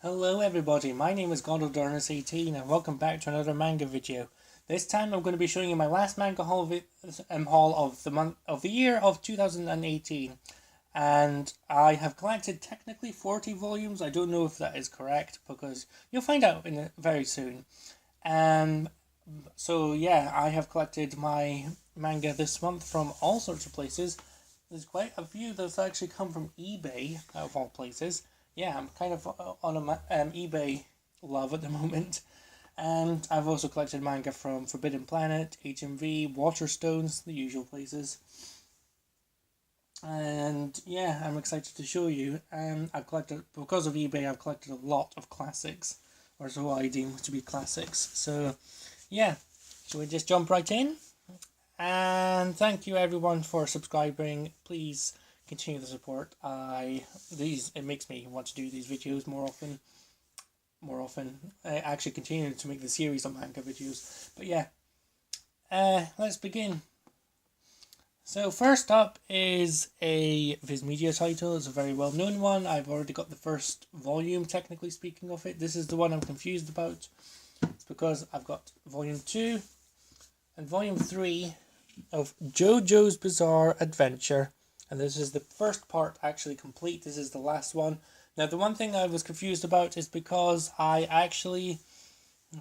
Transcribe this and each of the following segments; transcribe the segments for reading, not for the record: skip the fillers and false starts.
Hello everybody, my name is GodofDarkness18 and welcome back to another manga video. This time I'm going to be showing you my last manga haul of the month of the year of 2018. And I have collected technically 40 volumes. I don't know if that is correct because you'll find out very soon. So yeah, I have collected my manga this month from all sorts of places. There's quite a few that's actually come from eBay, out of all places. Yeah, I'm kind of on a eBay love at the moment. And I've also collected manga from Forbidden Planet, HMV, Waterstones, the usual places. And yeah, I'm excited to show you. I've collected, because of eBay, I've collected a lot of classics, or so I deem to be classics. So yeah, shall we just jump right in? And thank you everyone for subscribing. Please continue the support. It makes me want to do these videos more often. I actually continue to make the series of manga videos. But yeah, let's begin. So first up is a Viz Media title. It's a very well known one. I've already got the first volume, technically speaking, of it. This is the one I'm confused about. It's because I've got volume 2 and volume 3 of JoJo's Bizarre Adventure. And this is the first part actually complete. This is the last one. Now, the one thing I was confused about is because I actually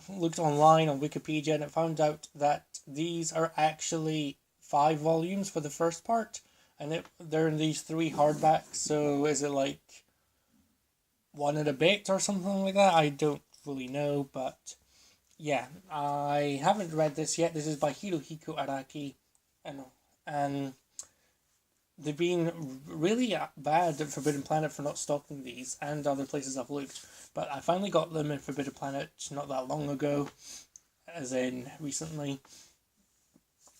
looked online on Wikipedia and I found out that these are actually 5 volumes for the first part. And they're in these 3 hardbacks. So is it like one and a bit or something like that? I don't fully know. But yeah, I haven't read this yet. This is by Hirohiko Araki. And they've been really bad at Forbidden Planet for not stocking these, and other places I've looked. But I finally got them in Forbidden Planet not that long ago, as in recently.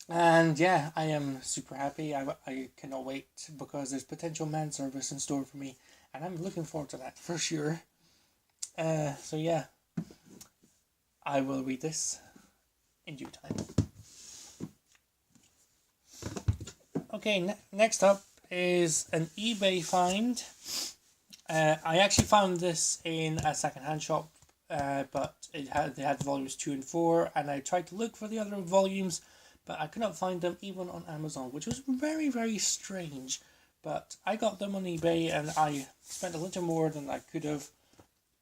And yeah, I am super happy. I cannot wait because there's potential man service in store for me, and I'm looking forward to that for sure. So yeah, I will read this in due time. Okay, next up is an eBay find. I actually found this in a second-hand shop, but they had volumes 2 and 4, and I tried to look for the other volumes, but I could not find them even on Amazon, which was very, very strange. But I got them on eBay, and I spent a little more than I could have,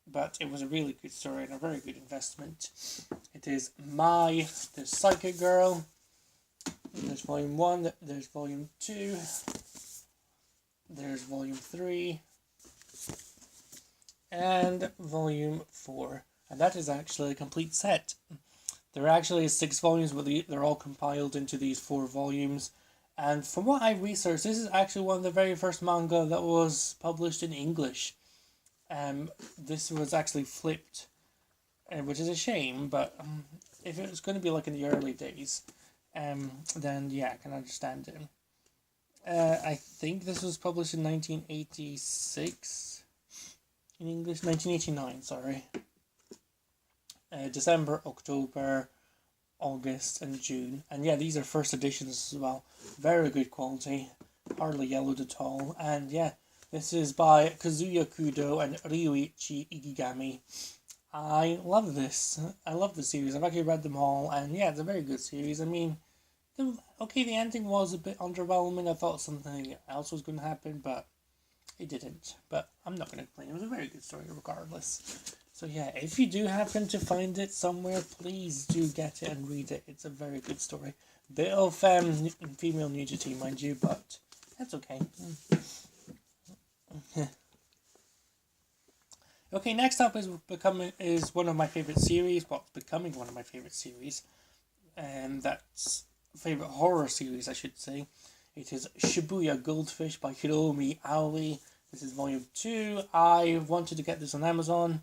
but it was a really good story and a very good investment. It is the Psychic Girl. There's volume 1, there's volume 2, there's volume 3, and volume 4. And that is actually a complete set. There actually is 6 volumes, but they're all compiled into these 4 volumes. And from what I researched, this is actually one of the very first manga that was published in English. This was actually flipped, which is a shame, but if it was going to be like in the early days, then yeah, I can understand it. I think this was published in 1986 in English. 1989, sorry. December, October, August, and June. And yeah, these are first editions as well. Very good quality, hardly yellowed at all. And yeah, this is by Kazuya Kudo and Ryuichi Ikigami. I love this. I love the series. I've actually read them all, and yeah, it's a very good series. I mean, the ending was a bit underwhelming. I thought something else was going to happen, but it didn't. But I'm not going to complain. It was a very good story regardless. So yeah, if you do happen to find it somewhere, please do get it and read it. It's a very good story. Bit of female nudity, mind you, but that's okay. Okay, next up is one of my favorite series. Well, becoming one of my favorite series, and that's favorite horror series, I should say. It is Shibuya Goldfish by Hiromi Aoi. This is volume 2. I wanted to get this on Amazon,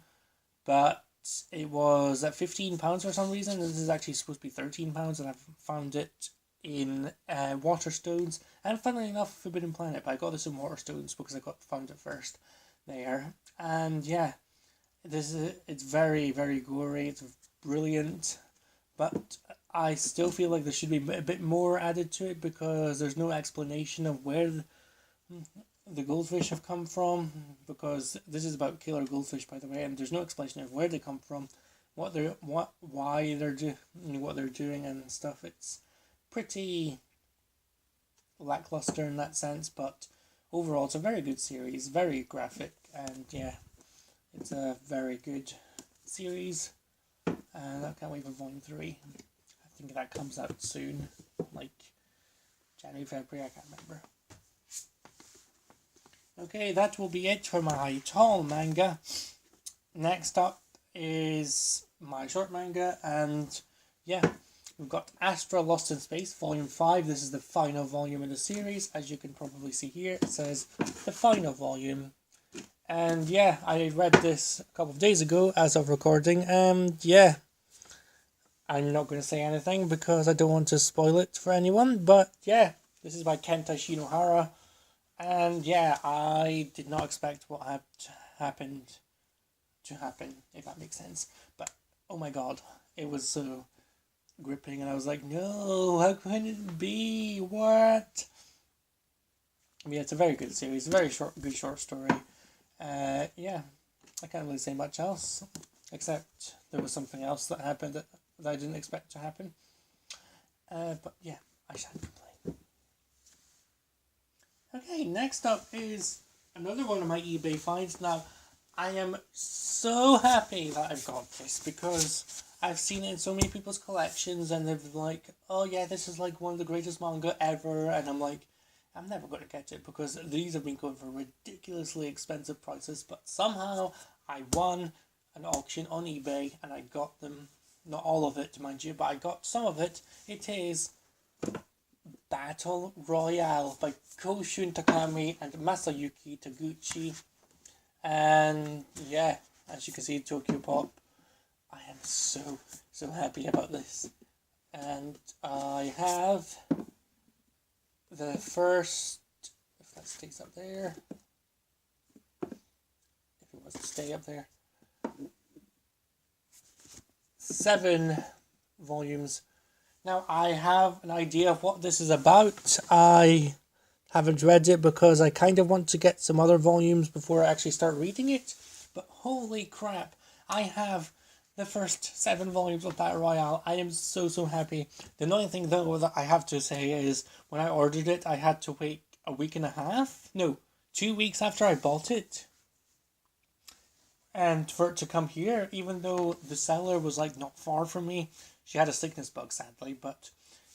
but it was at £15 for some reason. This is actually supposed to be £13, and I've found it in Waterstones, and funnily enough, Forbidden Planet. But I got this in Waterstones because I found it first there. And yeah, it's very, very gory. It's brilliant, but I still feel like there should be a bit more added to it because there's no explanation of where the goldfish have come from, because this is about killer goldfish, by the way, and there's no explanation of where they come from, why they're what they're doing and stuff. It's pretty lackluster in that sense, but overall it's a very good series, very graphic, and yeah, it's a very good series, and I can't wait for volume 3. I think that comes out soon, like January, February, I can't remember. Okay, that will be it for my tall manga. Next up is my short manga, and yeah, we've got Astra Lost in Space, Volume 5. This is the final volume in the series. As you can probably see here, it says the final volume. And yeah, I read this a couple of days ago as of recording, and yeah, I'm not going to say anything because I don't want to spoil it for anyone, but yeah, this is by Kenta Shinohara. And yeah, I did not expect what happened to happen, if that makes sense. But oh my god, it was so gripping, and I was like, no, how can it be? What? Yeah, it's a very good series, a very good short story. Yeah, I can't really say much else, except there was something else that happened that I didn't expect to happen. But yeah, I shan't complain. Okay, next up is another one of my eBay finds. Now, I am so happy that I've got this, because I've seen it in so many people's collections, and they're like, oh yeah, this is like one of the greatest manga ever, and I'm like, I'm never going to get it, because these have been going for ridiculously expensive prices, but somehow I won an auction on eBay, and I got them, not all of it, mind you, but I got some of it. It is Battle Royale by Koushun Takami and Masayuki Taguchi. And yeah, as you can see, Tokyopop. I am so happy about this. And I have the first, if that stays up there, if it was to stay up there, 7 volumes. Now, I have an idea of what this is about. I haven't read it because I kind of want to get some other volumes before I actually start reading it. But holy crap, I have the first 7 volumes of Battle Royale. I am so happy. The annoying thing though that I have to say is, when I ordered it, I had to wait a week and a half? No, 2 weeks after I bought it. And for it to come here, even though the seller was like not far from me. She had a sickness bug, sadly, but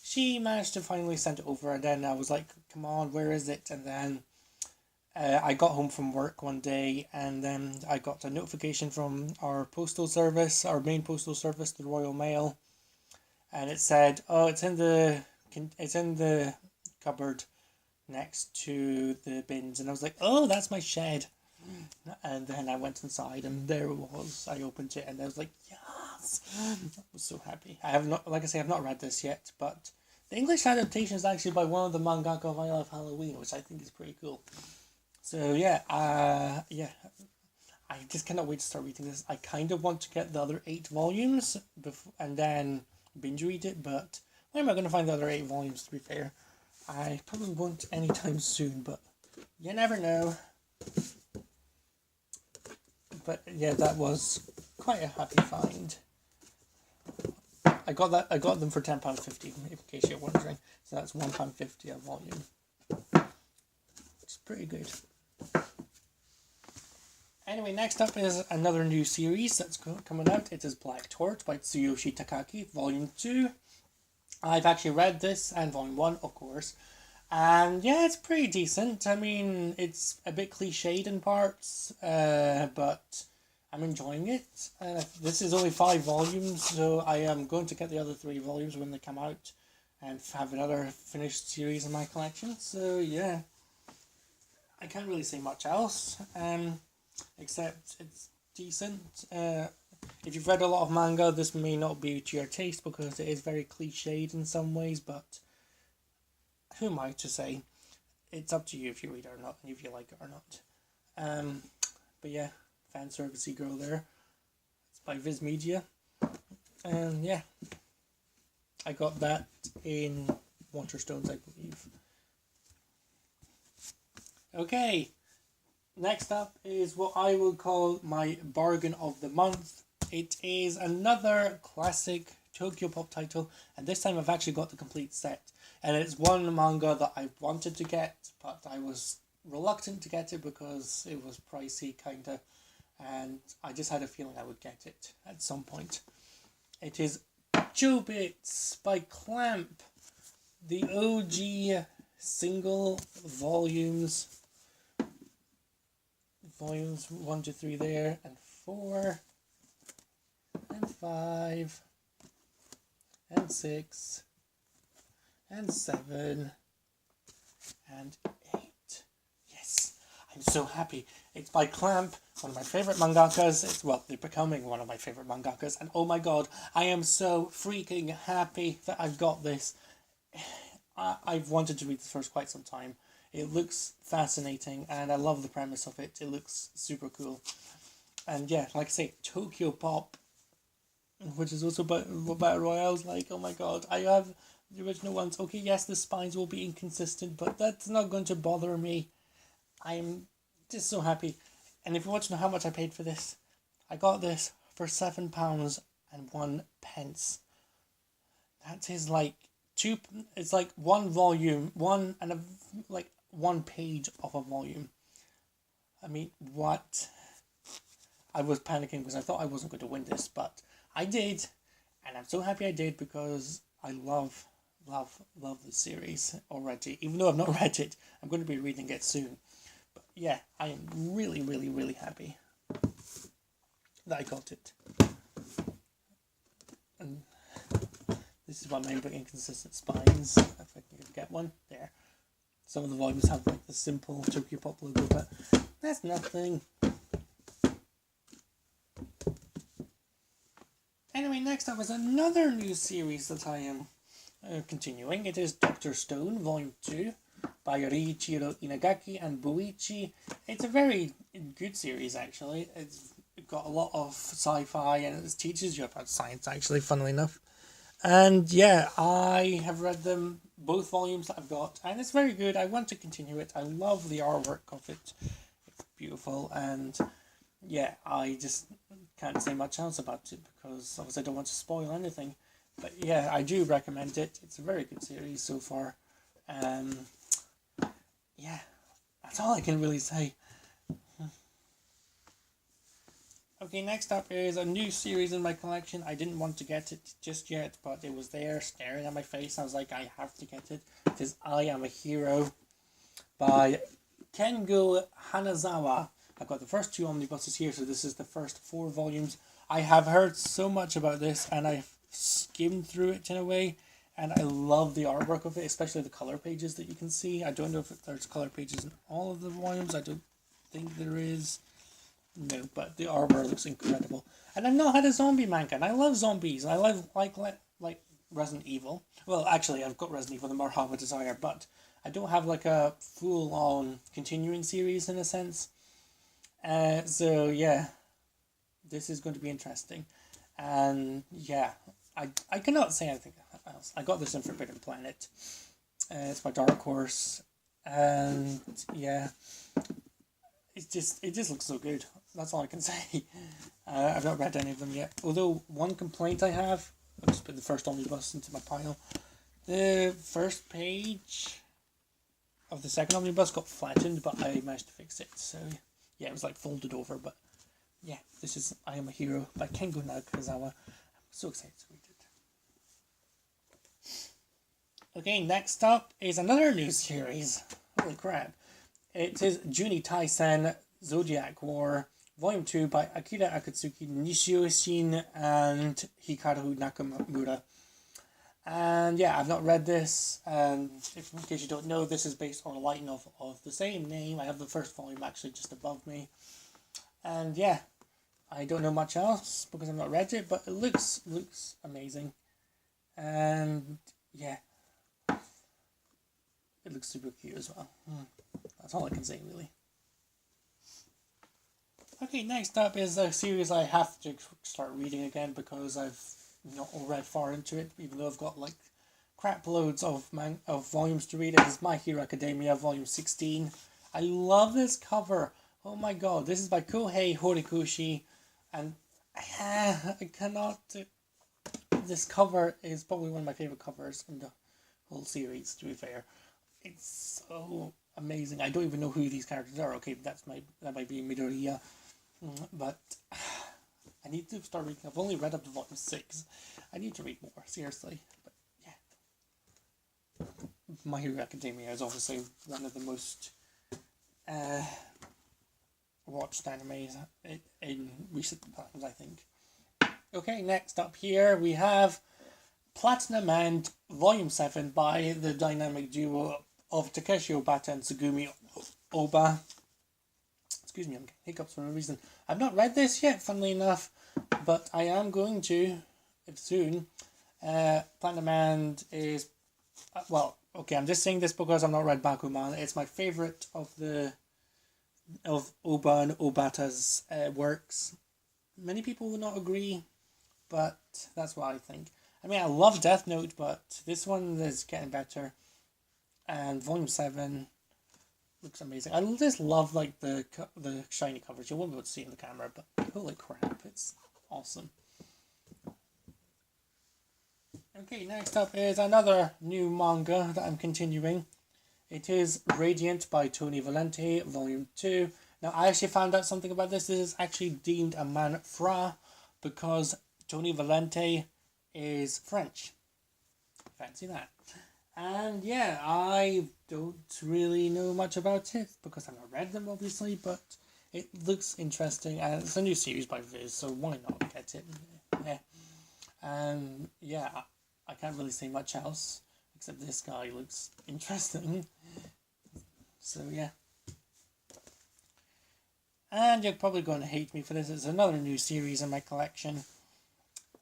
she managed to finally send it over, and then I was like, come on, where is it? And then I got home from work one day, and then I got a notification from our postal service, our main postal service, the Royal Mail, and it said, oh, it's in the cupboard next to the bins, and I was like, oh, that's my shed. And then I went inside, and there it was. I opened it, and I was like, yes! I was so happy. I have not, like I say, I've not read this yet, but the English adaptation is actually by one of the mangaka of I Love Halloween, which I think is pretty cool. So yeah, I just cannot wait to start reading this. I kind of want to get the other 8 volumes and then binge read it, but where am I going to find the other 8 volumes, to be fair? I probably won't anytime soon, but you never know. But yeah, that was quite a happy find. I got them for £10.50, in case you're wondering. So that's £1.50 a volume. It's pretty good. Anyway, next up is another new series that's coming out. It is Black Torch by Tsuyoshi Takaki, Volume 2. I've actually read this, and Volume 1, of course. And yeah, it's pretty decent. I mean, it's a bit cliched in parts, but I'm enjoying it. This is only 5 volumes, so I am going to get the other 3 volumes when they come out and have another finished series in my collection. So yeah, I can't really say much else, except it's decent. If you've read a lot of manga, this may not be to your taste because it is very cliched in some ways, but who am I to say? It's up to you if you read it or not, and if you like it or not. But yeah, fan servicey girl there. It's by Viz Media. And yeah, I got that in Waterstones, I believe. Okay, next up is what I will call my bargain of the month. It is another classic Tokyopop title, and this time I've actually got the complete set. And it's one manga that I wanted to get, but I was reluctant to get it because it was pricey, kinda, and I just had a feeling I would get it at some point. It is Chobits by Clamp, the OG single volumes 1 to 3 there, and 4 and 5 and 6 and 7 and 8. Yes, I'm so happy. It's by Clamp, one of my favourite mangakas. They're becoming one of my favourite mangakas, and oh my god, I am so freaking happy that I've got this. I've wanted to read this for quite some time. It looks fascinating, and I love the premise of it. It looks super cool. And yeah, like I say, Tokyopop, which is also about Royale's, like, oh my god, I have the original ones. Okay, yes, the spines will be inconsistent, but that's not going to bother me. I'm just so happy. And if you want to know how much I paid for this, I got this for £7.01. That is like it's like one volume, one page of a volume. I mean, what? I was panicking because I thought I wasn't going to win this, but I did, and I'm so happy I did because I love the series already. Even though I've not read it, I'm going to be reading it soon. But yeah, I am really, really, really happy that I got it. And this is what my inconsistent spines. If I can get one there. Some of the volumes have like the simple Tokyopop logo, but that's nothing. Anyway, next up is another new series that I am continuing. It is Dr. Stone, Volume 2, by Riichiro, Inagaki, and Boichi. It's a very good series, actually. It's got a lot of sci-fi, and it teaches you about science, actually, funnily enough. And yeah, I have read them, both volumes that I've got, and it's very good. I want to continue it. I love the artwork of it. It's beautiful, and yeah, I just can't say much else about it because obviously I don't want to spoil anything. But yeah, I do recommend it. It's a very good series so far. Yeah, that's all I can really say. Okay, next up is a new series in my collection. I didn't want to get it just yet, but it was there staring at my face. I was like, I have to get it. It is I Am a Hero by Kengo Hanazawa. I've got the first 2 omnibuses here, so this is the first 4 volumes. I have heard so much about this, and I've skimmed through it in a way, and I love the artwork of it, especially the color pages that you can see. I don't know if there's color pages in all of the volumes. I don't think there is. No, but the artwork looks incredible. And I've not had a zombie manga, and I love zombies. I love like Resident Evil. Well, actually, I've got Resident Evil: The Marhava Desire, but I don't have like a full-on continuing series in a sense. So yeah, this is going to be interesting, and yeah, I cannot say anything else. I got this in Forbidden Planet. It's my dark horse, and yeah, it just looks so good. That's all I can say. I've not read any of them yet. Although one complaint I have, I'll just put the first omnibus into my pile. The first page of the second omnibus got flattened, but I managed to fix it. So yeah, it was like folded over. But yeah, this is I Am a Hero by Kengo Hanazawa. I'm so excited to read it. Okay, next up is another new series. Holy crap. It is Juni Taisen Zodiac War, Volume 2 by Akira Akatsuki, Nishiyoshin, and Hikaru Nakamura. And yeah, I've not read this, and in case you don't know, this is based on a light novel of the same name. I have the first volume actually just above me. And yeah, I don't know much else because I've not read it, but it looks amazing. And yeah, it looks super cute as well. That's all I can say, really. Okay, next up is a series I have to start reading again because I've not read far into it, even though I've got like crap loads of volumes to read. It is My Hero Academia, Volume 16. I love this cover. Oh my god, this is by Kohei Horikoshi, and I cannot. This cover is probably one of my favorite covers in the whole series. To be fair, it's so amazing. I don't even know who these characters are. Okay, that might be Midoriya, but I need to start reading. I've only read up to volume 6. I need to read more, seriously. But yeah, My Hero Academia is obviously one of the most watched animes in recent times, I think. Okay, next up here we have Platinum and Volume 7 by the dynamic duo of Takeshi Obata and Tsugumi Oba. Excuse me, I'm getting hiccups for no reason. I've not read this yet, funnily enough, but I am going to soon. Platinum and is... well, okay, I'm just saying this because I've not read Bakuman. It's my favourite of Oba and Obata's works. Many people will not agree, but that's what I think. I mean, I love Death Note, but this one is getting better. And Volume 7 looks amazing. I just love like the shiny coverage. You won't be able to see it in the camera, but holy crap, it's awesome. Okay, next up is another new manga that I'm continuing. It is Radiant by Tony Valente, Volume 2. Now, I actually found out something about this. This is actually deemed a manhwa because Tony Valente is French. Fancy that. And yeah, I don't really know much about it because I've not read them, obviously, but it looks interesting. And it's a new series by Viz, so why not get it? Yeah. And yeah, I can't really say much else, except this guy looks interesting. So yeah. And you're probably going to hate me for this. It's another new series in my collection.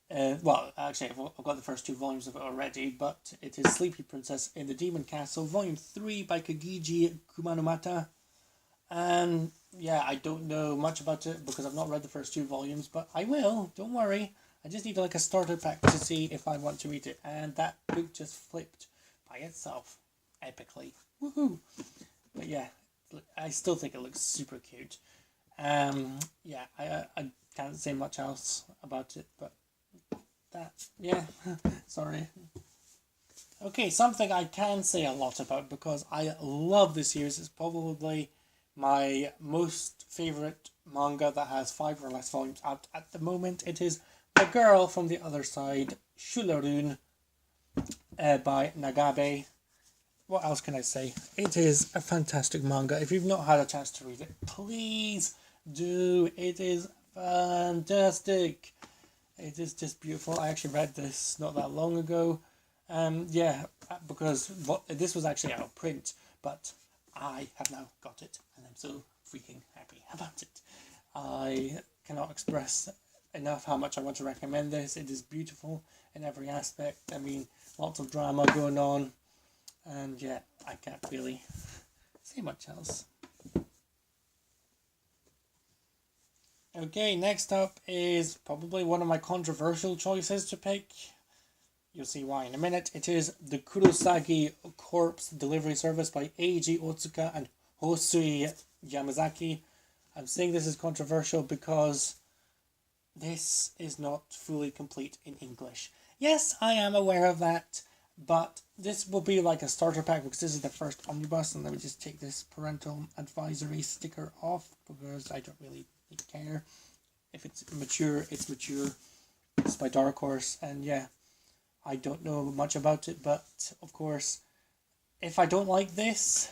Well, actually, I've got the first 2 volumes of it already, but it is Sleepy Princess in the Demon Castle, Volume 3 by Kagiji Kumanomata. And yeah, I don't know much about it because I've not read the first 2 volumes, but I will, don't worry. I just need like a starter pack to see if I want to read it. And that book just flipped by itself, epically. Woohoo! But yeah, I still think it looks super cute. Yeah, I can't say much else about it, but that, yeah, sorry. Okay, something I can say a lot about because I love this series. It's probably my most favourite manga that has 5 or less volumes out at the moment. It is The Girl from the Other Side, Shularun, by Nagabe. What else can I say? It is a fantastic manga. If you've not had a chance to read it, please do. It is fantastic. It is just beautiful. I actually read this not that long ago. Yeah, because this was actually out of print, but I have now got it, and I'm so freaking happy about it. I cannot express enough how much I want to recommend this. It is beautiful in every aspect. I mean, lots of drama going on, and yeah, I can't really say much else. Okay, next up is probably one of my controversial choices to pick. You'll see why in a minute. It is the Kurosaki Corpse Delivery Service by Eiji Otsuka and Hosui Yamazaki. I'm saying this is controversial because this is not fully complete in English. Yes, I am aware of that, but this will be like a starter pack because this is the first omnibus, and let me just take this parental advisory sticker off because I don't really care. If it's mature, it's mature. It's by Dark Horse, and yeah, I don't know much about it, but of course, if I don't like this,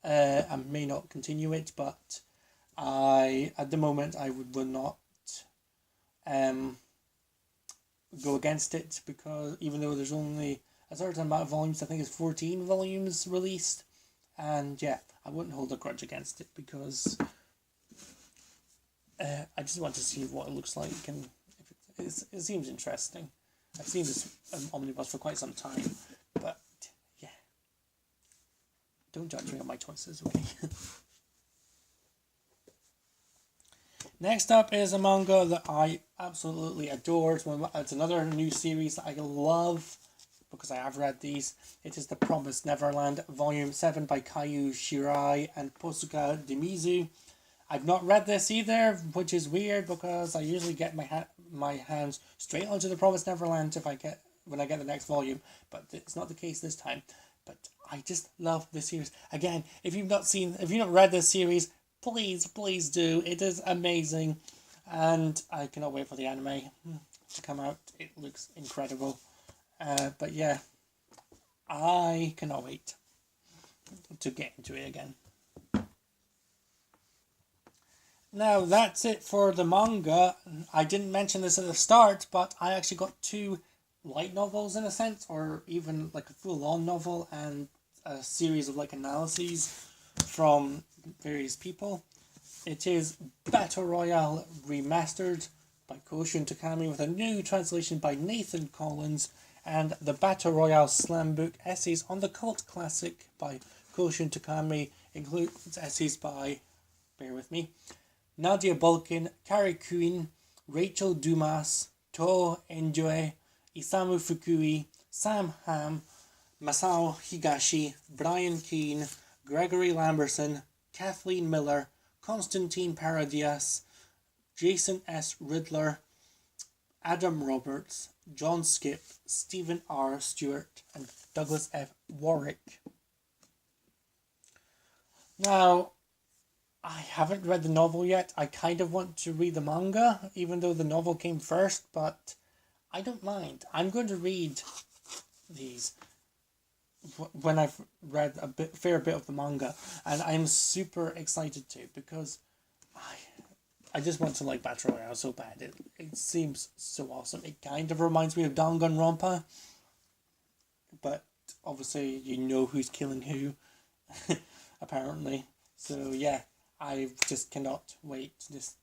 I may not continue it, but at the moment, I will not go against it, because even though there's only a certain amount of volumes, I think it's 14 volumes released, and yeah, I wouldn't hold a grudge against it, because I just want to see what it looks like, and if it seems interesting. I've seen this omnibus for quite some time, but yeah, don't judge me on my choices, okay? Next up is a manga that I absolutely adore. It's another new series that I love because I have read these. It is The Promised Neverland, Volume 7 by Kayu Shirai and Posuka Demizu. I've not read this either, which is weird because I usually get my hands straight onto The Promised Neverland when I get the next volume, but it's not the case this time. But I just love this series. Again, if you've not read this series, please do. It is amazing, and I cannot wait for the anime to come out. It looks incredible. But yeah, I cannot wait to get into it again. Now, that's it for the manga. I didn't mention this at the start, but I actually got 2 light novels in a sense, or even like a full-on novel, and a series of like analyses from various people. It is Battle Royale Remastered by Koushun Takami with a new translation by Nathan Collins, and the Battle Royale Slam Book Essays on the Cult Classic by Koushun Takami includes essays by, bear with me, Nadia Bulkin, Carrie Kuin, Rachel Dumas, To Enjoy, Isamu Fukui, Sam Ham, Masao Higashi, Brian Keane, Gregory Lamberson, Kathleen Miller, Constantine Paradias, Jason S. Riddler, Adam Roberts, John Skip, Stephen R. Stewart, and Douglas F. Warwick. Now, I haven't read the novel yet. I kind of want to read the manga, even though the novel came first, but I don't mind. I'm going to read these when I've read fair bit of the manga, and I'm super excited to, because I just want to like Battle Royale so bad. It seems so awesome. It kind of reminds me of Danganronpa, but obviously you know who's killing who, apparently. So yeah, I just cannot wait to just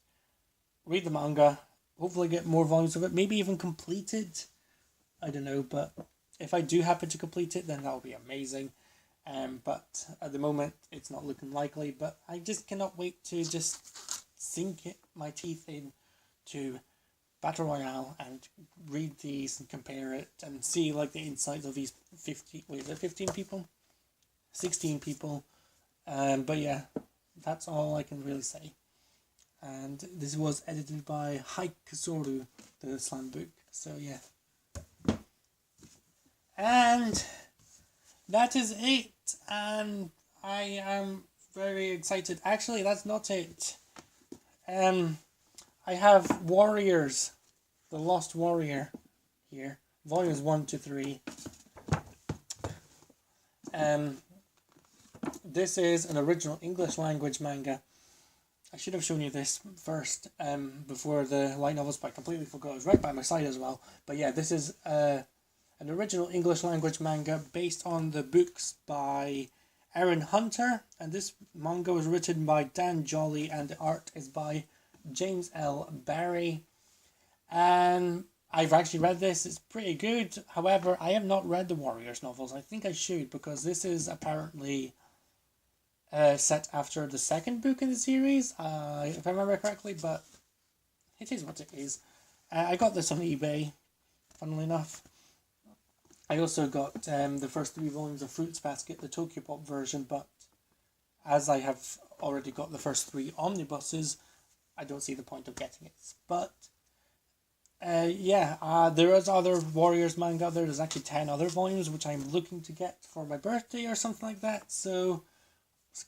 read the manga, hopefully get more volumes of it, maybe even complete it. I don't know, but if I do happen to complete it, then that will be amazing. But at the moment, it's not looking likely, but I just cannot wait to just sink my teeth in to Battle Royale and read these and compare it and see like the insights of these 15 people? 16 people. But yeah, that's all I can really say. And this was edited by Haikusoru, the slam book. So yeah. And that is it. And I am very excited. Actually, that's not it. I have Warriors, The Lost Warrior here. Volumes 1 to 3. This is an original English language manga. I should have shown you this first before the light novels, but I completely forgot. It was right by my side as well. But yeah, this is an original English language manga based on the books by Aaron Hunter. And this manga was written by Dan Jolly and the art is by James L. Barry. And I've actually read this. It's pretty good. However, I have not read the Warriors novels. I think I should, because this is apparently set after the second book in the series, if I remember correctly, but it is what it is. I got this on eBay, funnily enough. I also got the first 3 volumes of Fruits Basket, the Tokyopop version, but as I have already got the first 3 omnibuses, I don't see the point of getting it. But there is other Warriors manga. There's actually 10 other volumes which I'm looking to get for my birthday or something like that. So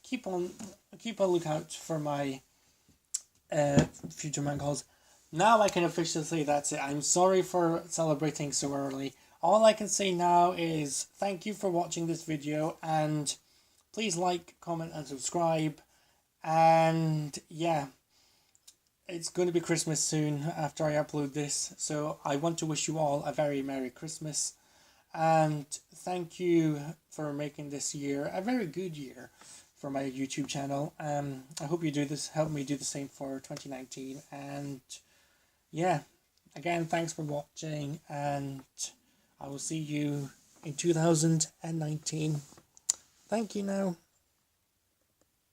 keep a lookout for my future manga hauls. Now I can officially say that's it. I'm sorry for celebrating so early. All I can say now is thank you for watching this video, and please like, comment and subscribe. And yeah, it's going to be Christmas soon after I upload this, so I want to wish you all a very Merry Christmas, and thank you for making this year a very good year for my YouTube channel. I hope you help me do the same for 2019, and yeah, again, thanks for watching, and I will see you in 2019. Thank you now.